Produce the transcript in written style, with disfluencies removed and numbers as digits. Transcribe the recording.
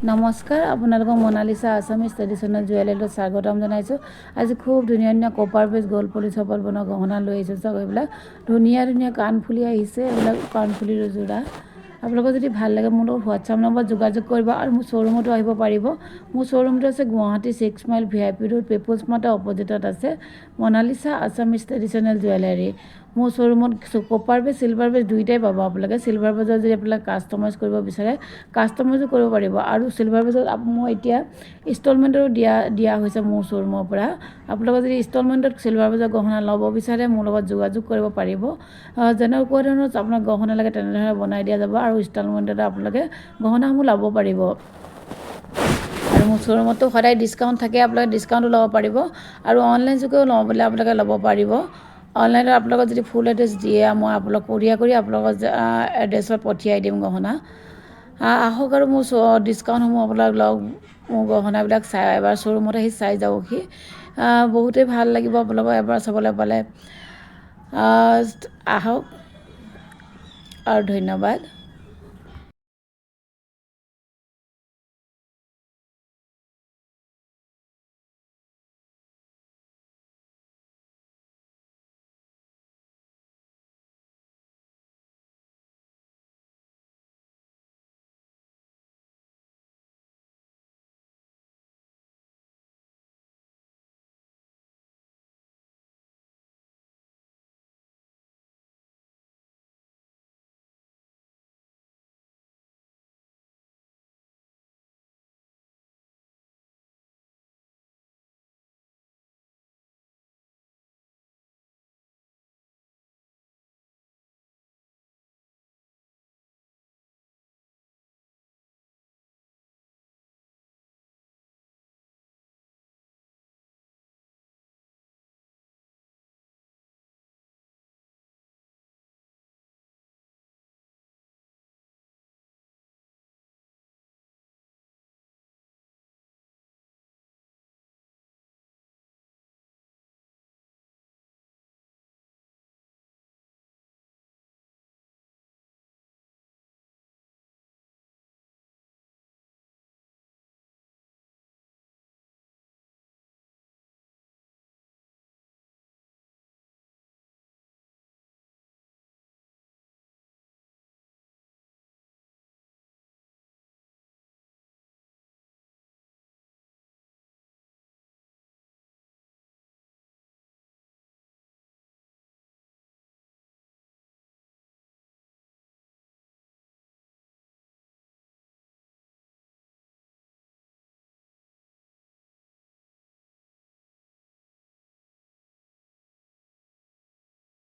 নমস্কাৰ, আপোনালোকক Monalisa Assamese traditional জুৱেলাৰীলৈ স্বাগতম জনাইছোঁ। আজি খুব ধুনীয়া ধুনীয়া কপাৰ বেছ গ'ল্ড পলিচ সফল বনোৱা গহনা লৈ আহিছোঁ। চাওক এইবিলাক ধুনীয়া ধুনীয়া কাণফুলি আহিছে, এইবিলাক কাণফুলিৰ যোৰা। আপোনালোকৰ যদি ভাল লাগে মোৰ লগত হোৱাটছআপ নম্বৰত যোগাযোগ কৰিব আৰু মোৰ শ্ব'ৰুমতো আহিব পাৰিব। মোৰ শ্ব'ৰুমটো আছে Guwahati 6 mile VIP road, people's মাৰ্টৰ অপজিটত আছে মনালিছা আছামিজ ট্ৰেডিশ্যনেল জুৱেলাৰী। মোৰ শ্ব'ৰুমত কপাৰ বেছ চিলভাৰ বেছ দুইটাই পাব আপোনালোকে। চিলভাৰ বেছৰ যদি আপোনালোকে কাষ্টমাইজ কৰিব বিচাৰে কাষ্টমাইজো কৰিব পাৰিব, আৰু চিলভাৰ বেছত মই এতিয়া ইনষ্টলমেণ্টৰো দিয়া হৈছে মোৰ শ্ব'ৰুমৰ পৰা। আপোনালোকে যদি ইনষ্টলমেণ্টত চিলভাৰ বেছৰ গহনা ল'ব বিচাৰে মোৰ লগত যোগাযোগ কৰিব পাৰিব। যেনেকুৱা ধৰণৰ আপোনাক গহনা লাগে তেনেধৰণে বনাই দিয়া যাব, আৰু ইনষ্টলমেণ্টত আপোনালোকে গহনাসমূহ ল'ব পাৰিব। আৰু মোৰ শ্ব'ৰুমতো সদায় ডিছকাউণ্ট থাকে, আপোনালোকে ডিছকাউণ্টো ল'ব পাৰিব, আৰু অনলাইন যোগেও লওঁ বুলি আপোনালোকে ল'ব পাৰিব। অনলাইনত আপোনালোকক যদি ফুল এড্ৰেছ দিয়ে মই আপোনালোকক কোৰিয়াৰ কৰি আপোনালোকৰ এড্ৰেছত পঠিয়াই দিম গহনা। আহক আৰু মোৰ ডিছকাউণ্টসমূহ আপোনালোক লওক, মোৰ গহনাবিলাক চাই এবাৰ শ্ব'ৰুমত আহি চাই যাবহি। বহুতেই ভাল লাগিব আপোনালোকক এবাৰ চাবলৈ পালে। আহক আৰু ধন্যবাদ।